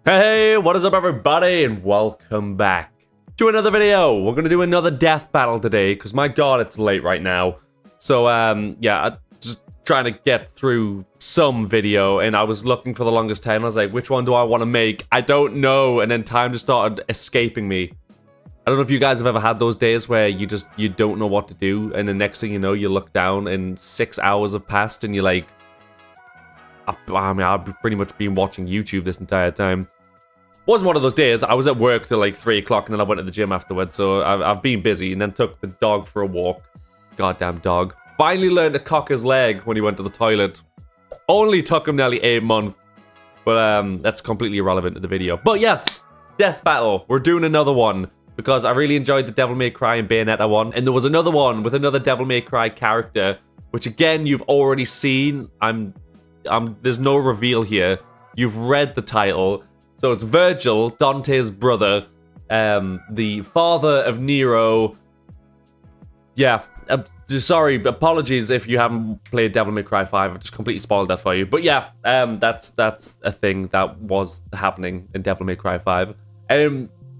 Hey, what is up everybody, and welcome back to another video. We're gonna do another death battle today, because my god, it's late right now. So, yeah, I'm just trying to get through some video, and I was looking for the longest time. I was like, which one do I want to make? I don't know, and then time just started escaping me. I don't know if you guys have ever had those days where you don't know what to do, and the next thing you know, you look down, and 6 hours have passed, and you're like, I mean, I've pretty much been watching YouTube this entire time. Wasn't one of those days. I was at work till like 3 o'clock, and then I went to the gym afterwards. So I've been busy, and then took the dog for a walk. Goddamn dog. Finally learned to cock his leg when he went to the toilet. Only took him nearly 8 months. But that's completely irrelevant to the video. But yes, death battle. We're doing another one because I really enjoyed the Devil May Cry and Bayonetta one, and there was another one with another Devil May Cry character, which again you've already seen. There's no reveal here. You've read the title. So it's Vergil, Dante's brother, the father of Nero. Yeah, sorry, apologies if you haven't played Devil May Cry 5. I've just completely spoiled that for you. But yeah, that's a thing that was happening in Devil May Cry 5.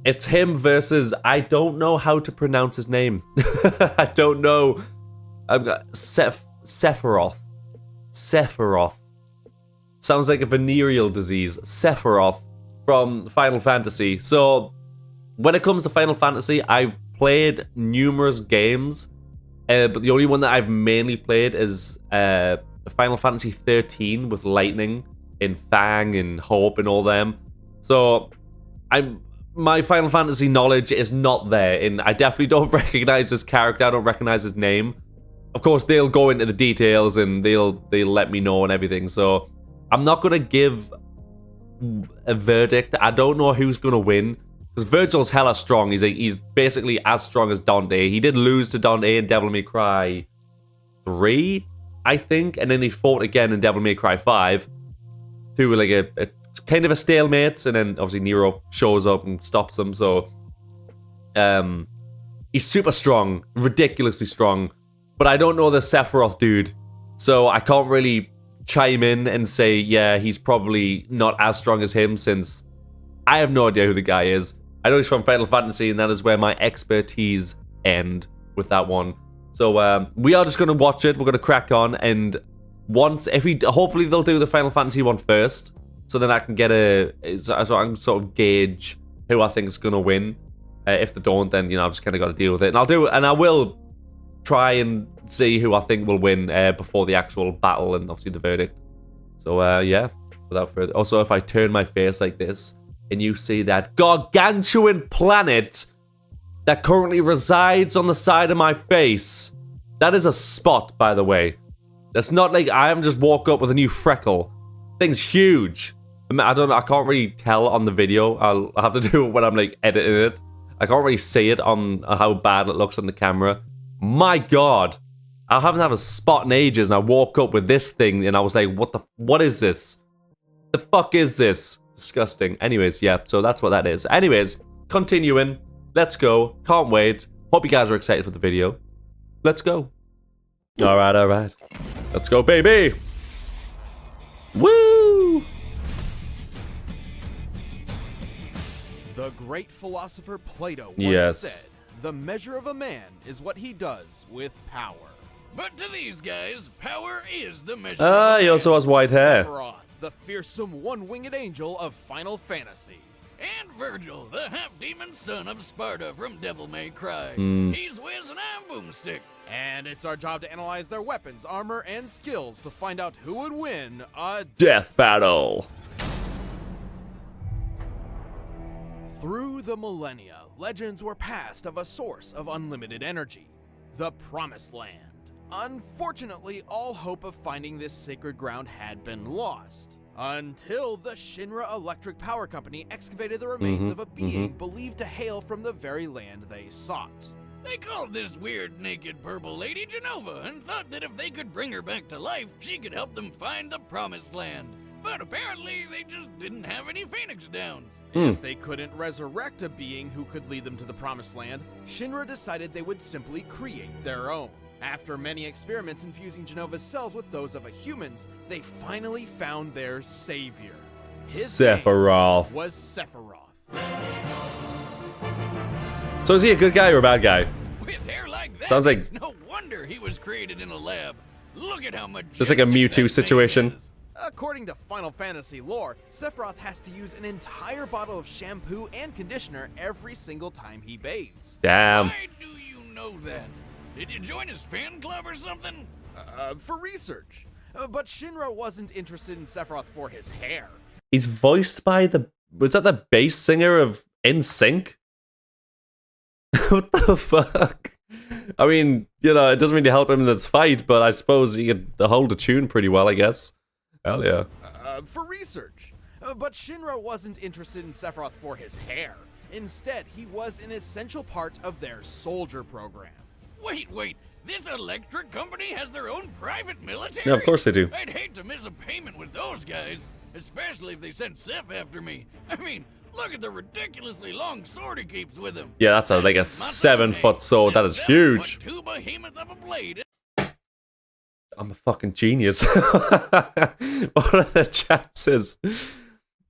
It's him versus, I don't know how to pronounce his name. I don't know. I've got Sephiroth. Sephiroth. Sounds like a venereal disease. Sephiroth from Final Fantasy. So, when it comes to Final Fantasy, I've played numerous games, but the only one that I've mainly played is Final Fantasy 13 with Lightning and Fang and Hope and all them. So, my Final Fantasy knowledge is not there, and I definitely don't recognize this character. I don't recognize his name. Of course, they'll go into the details and they'll let me know and everything. So, I'm not gonna give a verdict. I don't know who's gonna win, because Vergil's hella strong. He's basically as strong as Dante. He did lose to Dante in Devil May Cry 3, I think, and then they fought again in Devil May Cry 5 to like a kind of a stalemate, and then obviously Nero shows up and stops them. So he's super strong, ridiculously strong, but I don't know the Sephiroth dude, so I can't really chime in and say, yeah, he's probably not as strong as him, since I have no idea who the guy is. I know he's from Final Fantasy, and that is where my expertise end with that one. So we are just going to watch it. We're going to crack on, and hopefully they'll do the Final Fantasy one first, so then I can get so I can sort of gauge who I think is going to win. If they don't, then, you know, I've just kind of got to deal with it. And I will try and see who I think will win before the actual battle and obviously the verdict. So yeah, without further. Also, if I turn my face like this and you see that gargantuan planet that currently resides on the side of my face, that is a spot, by the way. That's not like I haven't just woke up with a new freckle. Thing's huge. I mean, I can't really tell on the video. I'll have to do it when I'm like editing it. I can't really see it on how bad it looks on the camera. My god, I haven't had a spot in ages, and I woke up with this thing, and I was like, what is this? The fuck is this? Disgusting. Anyways, yeah, so that's what that is. Anyways, continuing. Let's go. Can't wait. Hope you guys are excited for the video. Let's go. Alright. Let's go, baby. Woo! The great philosopher Plato once said, "The measure of a man is what he does with power." But to these guys, power is the measure of a man. He also has white hair. Sephiroth, the fearsome one-winged angel of Final Fantasy. And Vergil, the half-demon son of Sparta from Devil May Cry. He's whiz and I'm boomstick. And it's our job to analyze their weapons, armor, and skills to find out who would win a death battle. Through the millennia, legends were passed of a source of unlimited energy, the Promised Land. Unfortunately, all hope of finding this sacred ground had been lost, until the Shinra Electric Power Company excavated the remains of a being believed to hail from the very land they sought. They called this weird, naked purple lady Genova, and thought that if they could bring her back to life, she could help them find the Promised Land. But apparently, they just didn't have any Phoenix Downs. If they couldn't resurrect a being who could lead them to the Promised Land, Shinra decided they would simply create their own. After many experiments infusing Genova's cells with those of a human's, they finally found their savior. His name Sephiroth. was Sephiroth. So is he a good guy or a bad guy? With hair like that, Sounds like- it's no wonder he was created in a lab. Look at how much. Just like a Mewtwo situation. According to Final Fantasy lore, Sephiroth has to use an entire bottle of shampoo and conditioner every single time he bathes. Damn. Why do you know that? Did you join his fan club or something? For research. But Shinra wasn't interested in Sephiroth for his hair. He's voiced by the... Was that the bass singer of NSYNC? What the fuck? I mean, you know, it doesn't really help him in this fight, but I suppose he could hold a tune pretty well, I guess. Hell yeah. For research. But Shinra wasn't interested in Sephiroth for his hair. Instead, he was an essential part of their soldier program. Wait. This electric company has their own private military? Yeah, of course they do. I'd hate to miss a payment with those guys, especially if they sent Seph after me. I mean, look at the ridiculously long sword he keeps with him. Yeah, that's like a 7-foot sword. That is huge. Two behemoth of a blade. I'm a fucking genius. What are the chances? It's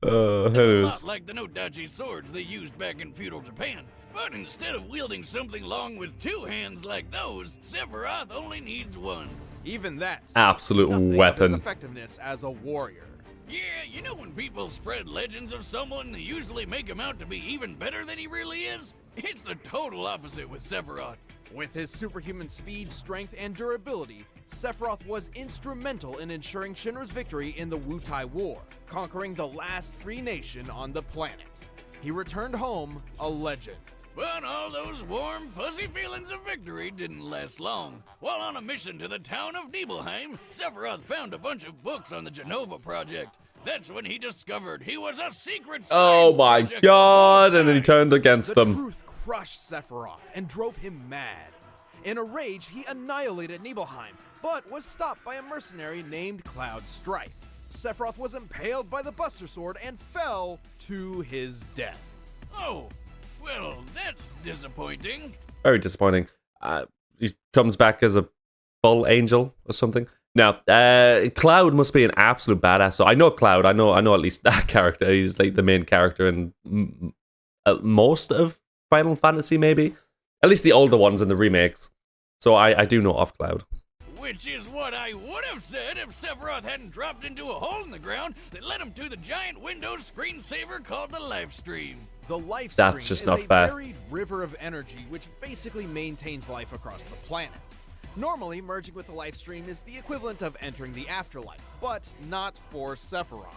a Who's? lot like the no-dachi swords they used back in feudal Japan. But instead of wielding something long with two hands like those, Sephiroth only needs one. Even that Absolute nothing of weapon. his effectiveness as a warrior. Yeah, you know when people spread legends of someone, they usually make him out to be even better than he really is? It's the total opposite with Sephiroth. With his superhuman speed, strength, and durability, Sephiroth was instrumental in ensuring Shinra's victory in the Wutai War, conquering the last free nation on the planet. He returned home a legend. But all those warm, fuzzy feelings of victory didn't last long. While on a mission to the town of Nibelheim, Sephiroth found a bunch of books on the Genova project. That's when he discovered he was a secret Oh science my project god, of and then he turned against The them. truth crushed Sephiroth and drove him mad. In a rage, he annihilated Nibelheim, but was stopped by a mercenary named Cloud Strife. Sephiroth was impaled by the Buster Sword and fell to his death. Oh, well, that's disappointing. Very disappointing. He comes back as a bull angel or something. Now, Cloud must be an absolute badass. So I know Cloud. I know at least that character. He's like the main character in most of Final Fantasy, maybe. At least the older ones in the remakes. So I do know of Cloud. Which is what I would have said if Sephiroth hadn't dropped into a hole in the ground that led him to the giant Windows screensaver called the live stream. The life That's stream just is not a fair. buried river of energy which basically maintains life across the planet. Normally, merging with the life stream is the equivalent of entering the afterlife, but not for Sephiroth.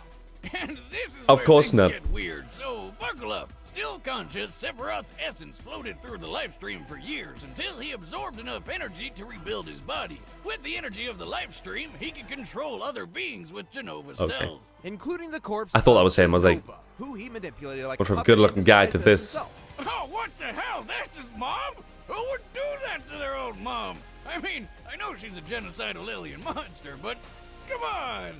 And this is Of where course things not. get weird, so buckle up. Still conscious, Sephiroth's essence floated through the life stream for years until he absorbed enough energy to rebuild his body. With the energy of the life stream, he can control other beings with Genova cells. Including the corpse I thought that of was him. I was like, Genova, who he manipulated like went a from puppet good-looking and guy to disguised as this. himself. Oh, what the hell? That's his mom? Who would do that to their own mom? I mean, I know she's a genocidal alien monster, but come on.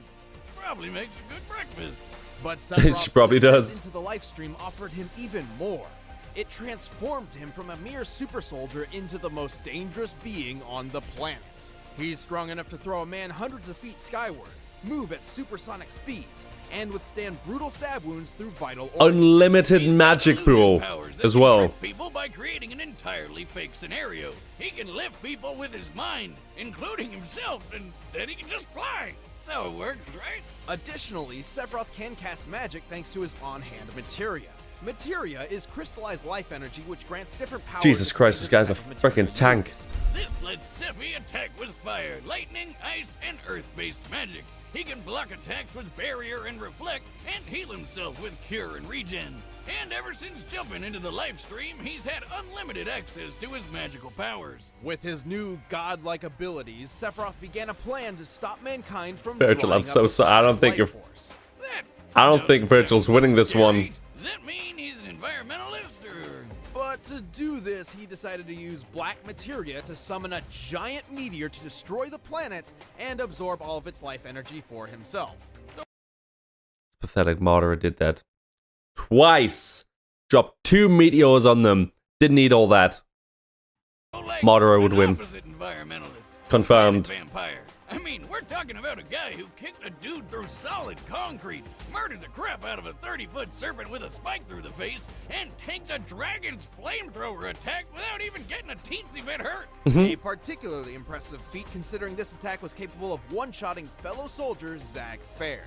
Probably makes a good breakfast. But Sephiroth's She probably descent does. into the life stream offered him even more. It transformed him from a mere super soldier into the most dangerous being on the planet. He's strong enough to throw a man hundreds of feet skyward, move at supersonic speeds, and withstand brutal stab wounds through vital organs. unlimited He's got magic illusion pool powers that as can well. trick people by creating an entirely fake scenario. He can lift people with his mind, including himself, and then he can just fly. That's how it works, right? Additionally, Sephiroth can cast magic thanks to his on-hand materia. Materia is crystallized life energy which grants different powers. Jesus Christ, this guy's a depending on the freaking material tank. used. This lets Sephi attack with fire, lightning, ice, and earth-based magic. He can block attacks with barrier and reflect, and heal himself with cure and regen. And ever since jumping into the life stream, he's had unlimited access to his magical powers. With his new godlike abilities, Sephiroth began a plan to stop mankind from Vergil, drawing I'm up so the sorry. I don't Sephiroth's think life you're- force. That I don't think doesn't Vergil's sound winning so this scary. one. Does that mean he's an environmentalist, or...? But to do this, he decided to use black materia to summon a giant meteor to destroy the planet and absorb all of its life energy for himself. Pathetic Madara did that twice. Dropped 2 meteors on them. Didn't need all that. Like Madara would an win. opposite environmentalist. Confirmed. Vampire. I mean, we're talking about a guy who kicked a dude through solid concrete, murdered the crap out of a 30-foot serpent with a spike through the face, and tanked a dragon's flamethrower attack without even getting a teensy bit hurt. A particularly impressive feat considering this attack was capable of one-shotting fellow soldier Zach Fair.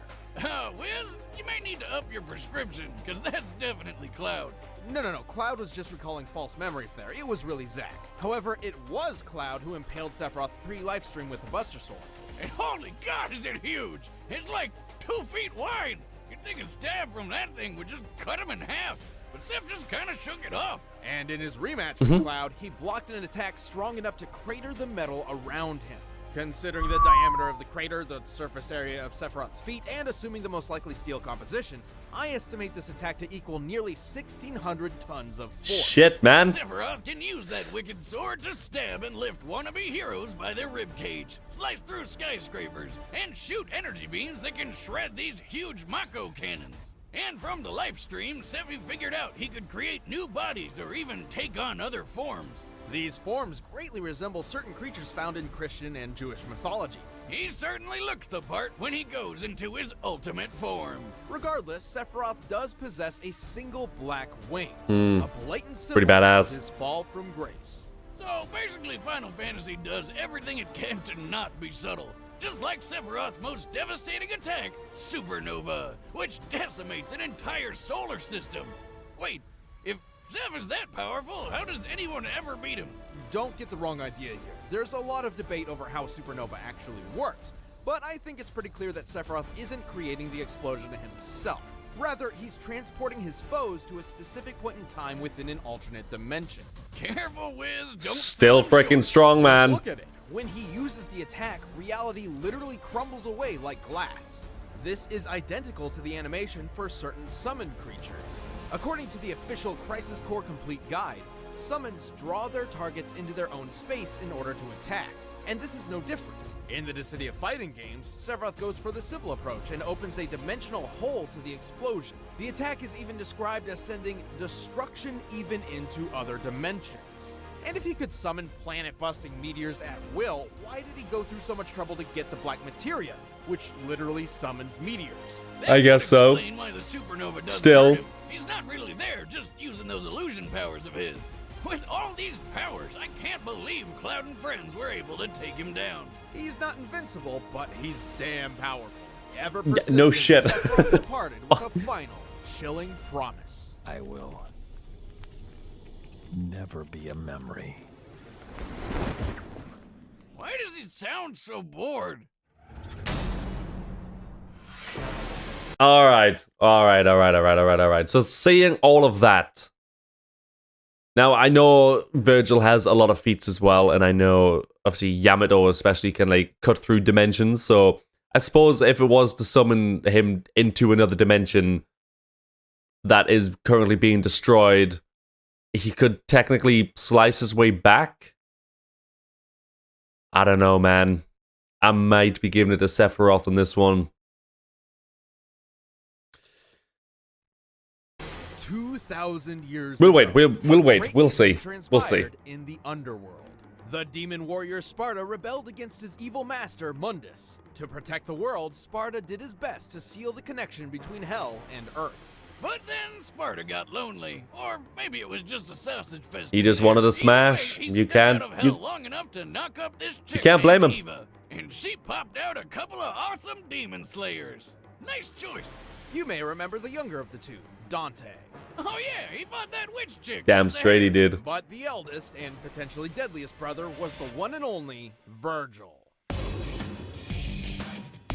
Wiz, you may need to up your prescription, because that's definitely Cloud. No, Cloud was just recalling false memories there. It was really Zach. However, it was Cloud who impaled Sephiroth pre-livestream with the Buster Sword. And holy God, is it huge! It's like 2 feet wide! You'd think a stab from that thing would just cut him in half, but Sep just kind of shook it off. And in his rematch with Cloud, he blocked an attack strong enough to crater the metal around him. Considering the diameter of the crater, the surface area of Sephiroth's feet, and assuming the most likely steel composition, I estimate this attack to equal nearly 1,600 tons of force. Shit, man. Sephiroth can use that wicked sword to stab and lift wannabe heroes by their ribcage, slice through skyscrapers, and shoot energy beams that can shred these huge Mako cannons. And from the live stream, Sephi figured out he could create new bodies or even take on other forms. These forms greatly resemble certain creatures found in Christian and Jewish mythology. He certainly looks the part when he goes into his ultimate form. Regardless, Sephiroth does possess a single black wing, a blatant symbol Pretty badass. of his fall from grace. So basically, Final Fantasy does everything it can to not be subtle. Just like Sephiroth's most devastating attack, Supernova, which decimates an entire solar system. Wait, if Zeph is that powerful, how does anyone ever beat him? Don't get the wrong idea here. There's a lot of debate over how Supernova actually works, but I think it's pretty clear that Sephiroth isn't creating the explosion himself. Rather, he's transporting his foes to a specific point in time within an alternate dimension. Careful, Wiz. Don't Still sell him freaking short. strong, man. Look at it. When he uses the attack, reality literally crumbles away like glass. This is identical to the animation for certain summoned creatures. According to the official Crisis Core Complete Guide, summons draw their targets into their own space in order to attack, and this is no different. In the Dissidia fighting games, Sephiroth goes for the civil approach and opens a dimensional hole to the explosion. The attack is even described as sending destruction even into other dimensions. And if he could summon planet-busting meteors at will, why did he go through so much trouble to get the Black Materia, which literally summons meteors? That I guess would so. explain why the supernova doesn't Still. hurt him. He's not really there, just using those illusion powers of his. With all these powers, I can't believe Cloud and friends were able to take him down. He's not invincible, but he's damn powerful. Ever Yeah, persistent, no shit. Sephiroth departed with a final, chilling promise. I will never be a memory. Why does he sound so bored? All right. So seeing all of that. Now, I know Vergil has a lot of feats as well, and I know, obviously, Yamato especially can, like, cut through dimensions, so I suppose if it was to summon him into another dimension that is currently being destroyed, he could technically slice his way back? I don't know, man. I might be giving it to Sephiroth on this one. 2,000 years We'll ago, wait, we'll wait, great we'll see. things We'll see. transpired in the underworld. The demon warrior Sparta rebelled against his evil master, Mundus. To protect the world, Sparta did his best to seal the connection between hell and earth. But then Sparta got lonely, or maybe it was just a sausage fest. He just wanted to smash. He You stepped can't- out of hell you- long enough to knock up this chick can't blame named him. Eva, and she popped out a couple of awesome demon slayers. Nice choice. You may remember the younger of the two, Dante. Oh yeah, he fought that witch chick. Damn with the straight he hair. did. But the eldest and potentially deadliest brother was the one and only Vergil.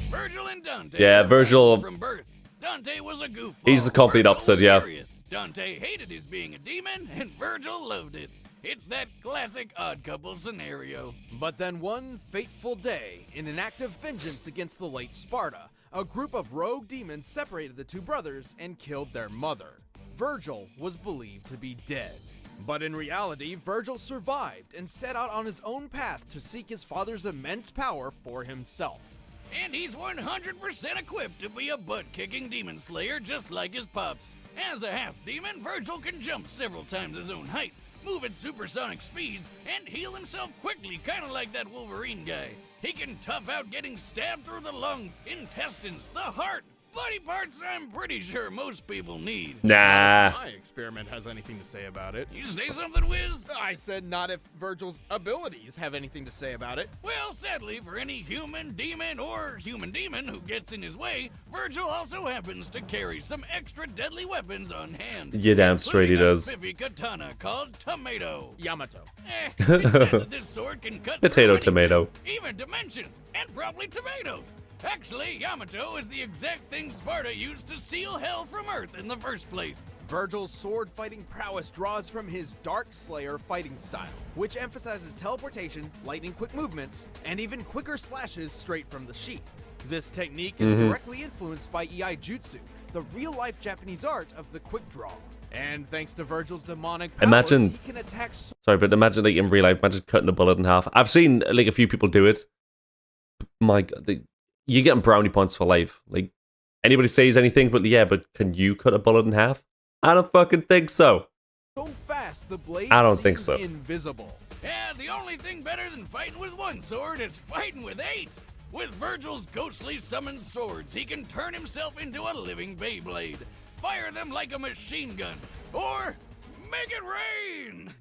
Vergil and Dante. Yeah, were Vergil- friends from birth. Dante was a goofball. He's the complete Vergil opposite, was yeah. serious. Dante hated his being a demon, and Vergil loved it. It's that classic odd couple scenario. But then one fateful day, in an act of vengeance against the late Sparta, a group of rogue demons separated the two brothers and killed their mother. Vergil was believed to be dead. But in reality, Vergil survived and set out on his own path to seek his father's immense power for himself. And he's 100% equipped to be a butt-kicking demon slayer just like his pops. As a half-demon, Vergil can jump several times his own height, move at supersonic speeds, and heal himself quickly, kind of like that Wolverine guy. He can tough out getting stabbed through the lungs, intestines, the heart, body parts I'm pretty sure most people need. Nah. My experiment has anything to say about it. You say something, Wiz? I said not if Vergil's abilities have anything to say about it. Well, sadly, for any human demon or human demon who gets in his way, Vergil also happens to carry some extra deadly weapons on hand. You damn straight he including a does. spiffy katana called Tomato. Yamato. It's said that this sword can cut Potato, through tomato. anything, even dimensions, and probably tomatoes. Actually, Yamato is the exact thing Sparta used to seal hell from Earth in the first place. Vergil's sword fighting prowess draws from his Dark Slayer fighting style, which emphasizes teleportation, lightning quick movements, and even quicker slashes straight from the sheath. This technique is directly influenced by Iai Jutsu, the real-life Japanese art of the quick draw. And thanks to Vergil's demonic powers, Imagine- he can attack Sorry, but imagine like in real life, imagine cutting a bullet in half. I've seen like a few people do it. My God, you're getting brownie points for life. Like anybody says anything, but yeah, but can you cut a bullet in half? I don't fucking think so. so fast the blade I don't think seems so. invisible. Yeah, the only thing better than fighting with one sword is fighting with 8. With Vergil's ghostly summoned swords, he can turn himself into a living Beyblade, fire them like a machine gun, or make it rain.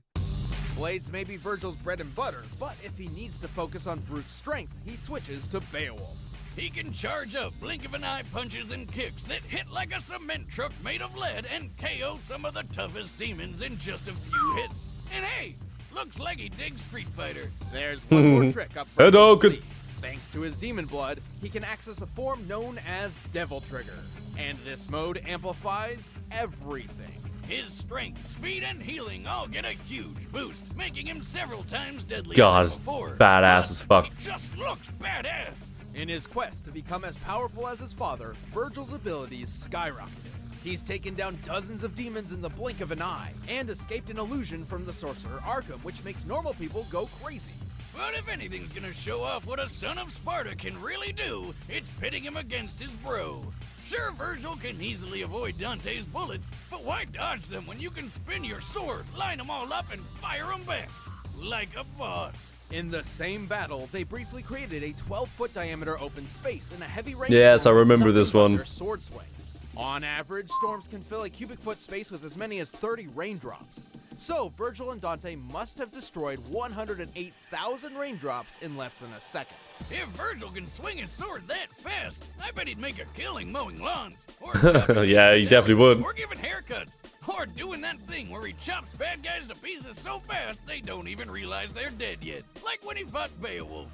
Blades may be Vergil's bread and butter, but if he needs to focus on brute strength, he switches to Beowulf. He can charge up blink of an eye punches and kicks that hit like a cement truck made of lead and KO some of the toughest demons in just a few hits. And hey, looks like he digs Street Fighter. There's one more trick up Hello, Vergil's good- sleeve. Thanks to his demon blood, he can access a form known as Devil Trigger. And this mode amplifies everything. His strength, speed, and healing all get a huge boost, making him several times deadlier God, than it's before. badass Plus, as fuck. He just looks badass. In his quest to become as powerful as his father, Vergil's abilities skyrocketed. He's taken down dozens of demons in the blink of an eye, and escaped an illusion from the sorcerer Arkham, which makes normal people go crazy. But if anything's gonna show off what a son of Sparta can really do, it's pitting him against his bro. Sure, Vergil can easily avoid Dante's bullets, but why dodge them when you can spin your sword, line them all up, and fire them back? Like a boss. In the same battle, they briefly created a 12-foot diameter open space in a heavy rain. Yes, I remember this one. Their sword swings. On average, storms can fill a cubic foot space with as many as 30 raindrops. So, Vergil and Dante must have destroyed 108,000 raindrops in less than a second. If Vergil can swing his sword that fast, I bet he'd make a killing mowing lawns. Or chopping Yeah, he down, definitely would. Or giving haircuts. Or doing that thing where he chops bad guys to pieces so fast they don't even realize they're dead yet. Like when he fought Beowulf.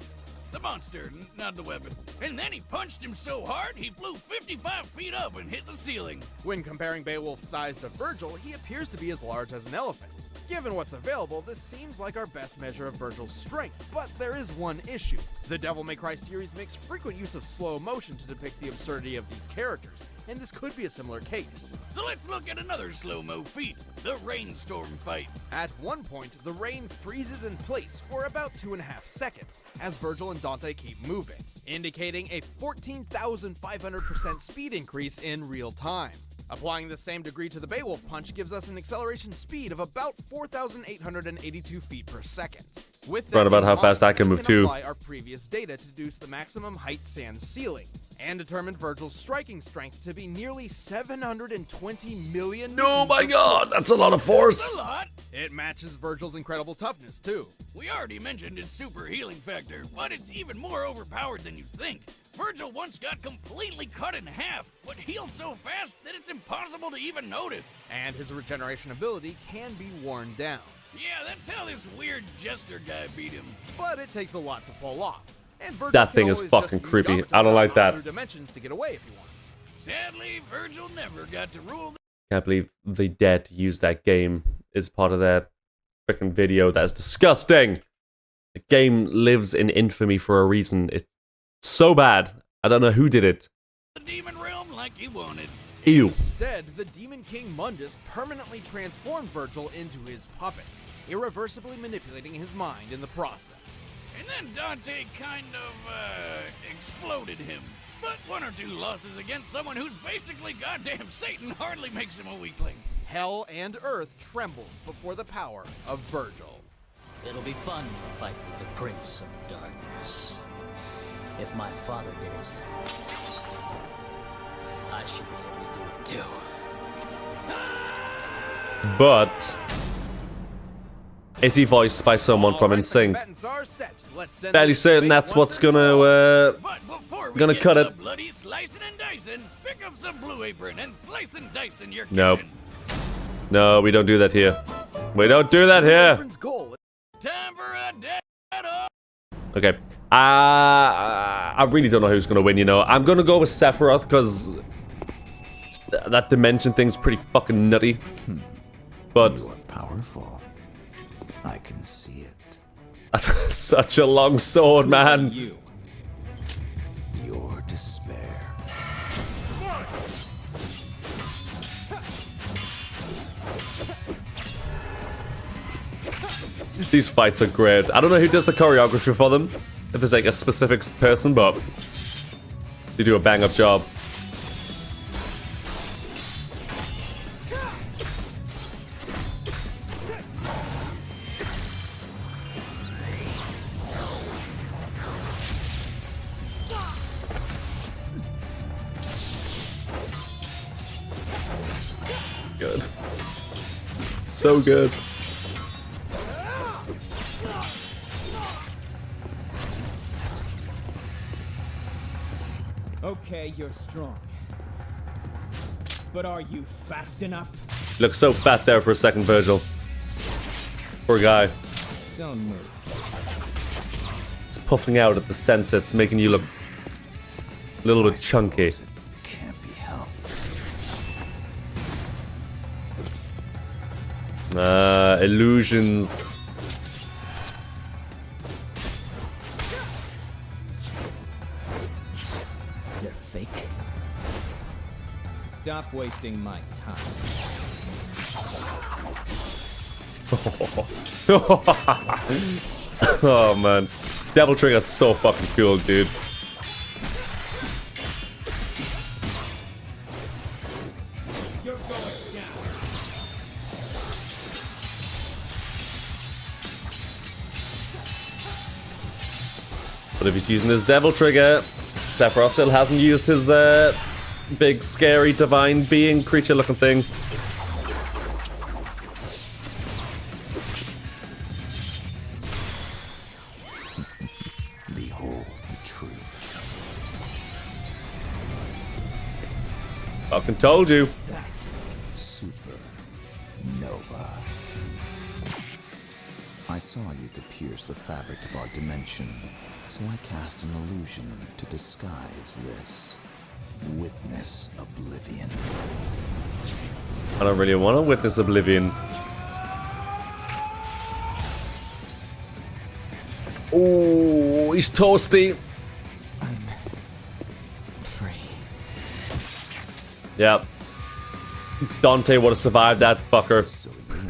The monster, not the weapon. And then he punched him so hard he flew 55 feet up and hit the ceiling. When comparing Beowulf's size to Vergil, he appears to be as large as an elephant. Given what's available, this seems like our best measure of Vergil's strength, but there is one issue. The Devil May Cry series makes frequent use of slow motion to depict the absurdity of these characters, and this could be a similar case. So let's look at another slow-mo feat, the rainstorm fight. At one point, the rain freezes in place for about 2.5 seconds, as Vergil and Dante keep moving, indicating a 14,500% speed increase in real time. Applying the same degree to the Beowulf punch gives us an acceleration speed of about 4,882 feet per second. With that Right about in how mind, fast I can we move too. Apply our previous data to deduce the maximum height sans ceiling, and determine Vergil's striking strength to be nearly 720 million. Oh my God, that's a lot of A force. lot. It matches Vergil's incredible toughness too. We already mentioned his super healing factor, but it's even more overpowered than you think. Vergil once got completely cut in half, but healed so fast that it's impossible to even notice. And his regeneration ability can be worn down. Yeah, that's how this weird jester guy beat him. But it takes a lot to pull off. And Vergil That can thing is always fucking just use creepy. Yamato I don't like down that. through dimensions to get away if he wants. Sadly, Vergil never got to rule the Can't believe they dared to use that game as part of their freaking video. That is disgusting. The game lives in infamy for a reason. It's so bad. I don't know who did it. demon realm like he wanted. Ew. Instead, the Demon King Mundus permanently transformed Vergil into his puppet, irreversibly manipulating his mind in the process. And then Dante kind of, exploded him. But 1 or 2 losses against someone who's basically goddamn Satan hardly makes him a weakling. Hell and earth trembles before the power of Vergil. It'll be fun to fight with the Prince of Darkness. If my father did it, I should be able to do it too. But is he voiced by someone from NSYNC? Fairly certain that's what's gonna cut it. Bloody slicing and dicing, pick up some blue apron and slice and dice in your Nope. kitchen. No, we don't do that here. We don't do that here. Time for a dead. Okay. I really don't know who's gonna win, you know. I'm gonna go with Sephiroth because that dimension thing's pretty fucking nutty. But You are powerful. I can see it. such a long sword, man. Your despair. These fights are great. I don't know who does the choreography for them. If there's like a specific person, but they do a bang-up job. Good. So good. Okay, you're strong. But are you fast enough? Looks so fat there for a second, Vergil. Poor guy. Don't move. It's puffing out at the center. It's making you look a little bit chunky. Can't be helped. Illusions. You're fake. Stop wasting my time. Oh man, Devil Trigger's so fucking cool, dude. You're going down. But if he's using his Devil Trigger, Sephiroth still hasn't used his big, scary, divine being creature-looking thing. Behold the truth. Fucking told you. Supernova. I saw you could pierce the fabric of our dimension, so I cast an illusion to disguise this. Witness oblivion. I don't really want to witness oblivion. Oh, he's toasty. I'm free. Yep. Dante would have survived that fucker. So you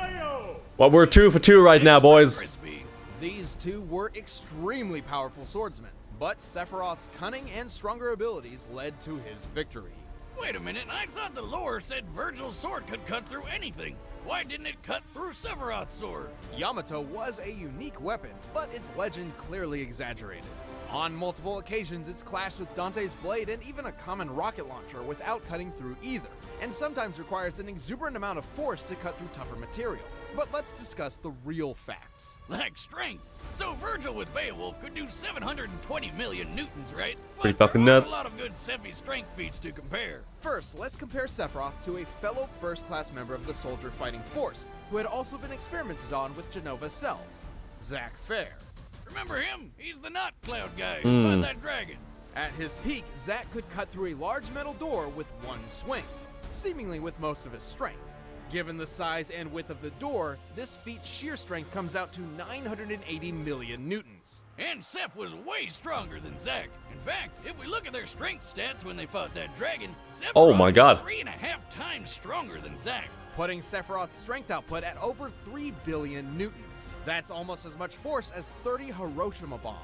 are. Well, we're 2 for 2 right now, boys. Crispy. These two were extremely powerful swordsmen, but Sephiroth's cunning and stronger abilities led to his victory. Wait a minute, I thought the lore said Vergil's sword could cut through anything. Why didn't it cut through Sephiroth's sword? Yamato was a unique weapon, but its legend clearly exaggerated. On multiple occasions, it's clashed with Dante's blade and even a common rocket launcher without cutting through either, and sometimes requires an exuberant amount of force to cut through tougher material. But let's discuss the real facts. Like strength. So Vergil with Beowulf could do 720 million newtons, right? Pretty But fucking there nuts. aren't a lot of good Sephi strength feats to compare. First, let's compare Sephiroth to a fellow first-class member of the soldier fighting force, who had also been experimented on with Genova cells, Zack Fair. Remember him? He's the knot cloud guy who fought that dragon. At his peak, Zack could cut through a large metal door with one swing, seemingly with most of his strength. Given the size and width of the door, this feat's sheer strength comes out to 980 million newtons. And Seph was way stronger than Zack. In fact, if we look at their strength stats when they fought that dragon, Sephiroth Oh my God. was 3.5 times stronger than Zack. Putting Sephiroth's strength output at over 3 billion newtons. That's almost as much force as 30 Hiroshima bombs.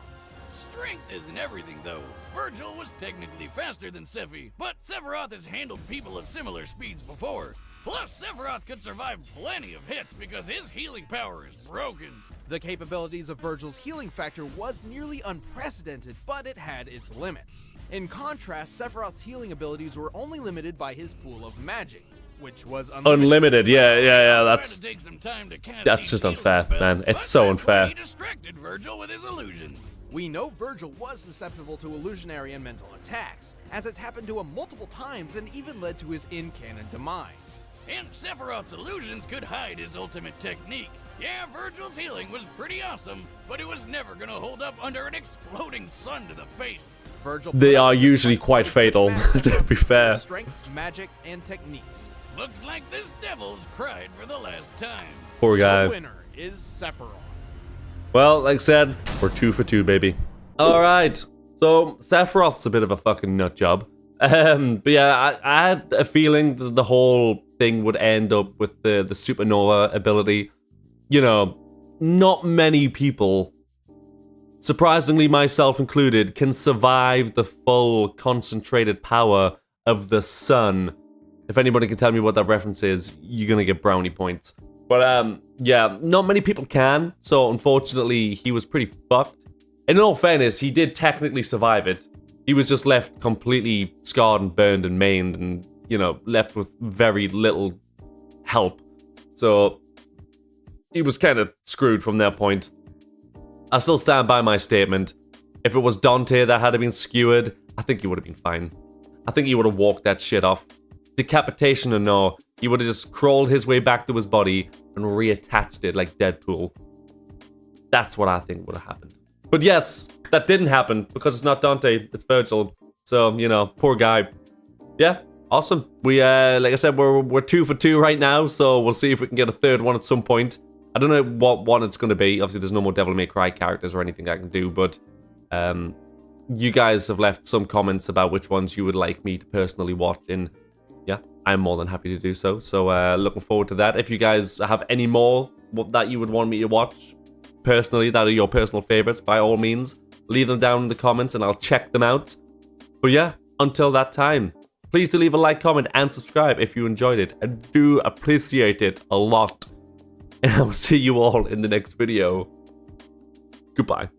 Strength isn't everything, though. Vergil was technically faster than Sephi, but Sephiroth has handled people of similar speeds before. Plus, Sephiroth could survive plenty of hits because his healing power is broken. The capabilities of Vergil's healing factor was nearly unprecedented, but it had its limits. In contrast, Sephiroth's healing abilities were only limited by his pool of magic, which was Unlimited, yeah, That's take some time to cast that's these just healing unfair, spells, man. It's but so that's why unfair. He distracted Vergil with his illusions. We know Vergil was susceptible to illusionary and mental attacks, as it's happened to him multiple times and even led to his in-canon demise. And Sephiroth's illusions could hide his ultimate technique. Yeah, Vergil's healing was pretty awesome, but it was never gonna hold up under an exploding sun to the face. Vergil They put up are with the usually fight quite with fatal, massive to be fair. Strength, magic, and techniques. Looks like this devil's cried for the last time. Poor guy. The winner is Sephiroth. Well, like I said, we're 2 for 2, baby. Alright, so Sephiroth's a bit of a fucking nut job. But yeah, I had a feeling that the whole thing would end up with the supernova ability. You know, not many people, surprisingly myself included, can survive the full concentrated power of the sun. If anybody can tell me what that reference is, you're gonna get brownie points. But yeah, not many people can, so unfortunately he was pretty fucked. In all fairness, he did technically survive it. He was just left completely scarred and burned and maimed and, you know, left with very little help. So he was kind of screwed from that point. I still stand by my statement. If it was Dante that had been skewered, I think he would have been fine. I think he would have walked that shit off. Decapitation or no, he would have just crawled his way back to his body and reattached it like Deadpool. That's what I think would have happened. But yes, that didn't happen because it's not Dante, it's Vergil. So, you know, poor guy. Yeah, awesome. We, like I said, we're 2 for 2 right now, so we'll see if we can get a third one at some point. I don't know what one it's going to be. Obviously, there's no more Devil May Cry characters or anything I can do, but you guys have left some comments about which ones you would like me to personally watch, and yeah, I'm more than happy to do so. So, looking forward to that. If you guys have any more that you would want me to watch, personally, that are your personal favorites, by all means, leave them down in the comments and I'll check them out. But yeah, until that time, please do leave a like, comment, and subscribe if you enjoyed it. I do appreciate it a lot. And I will see you all in the next video. Goodbye.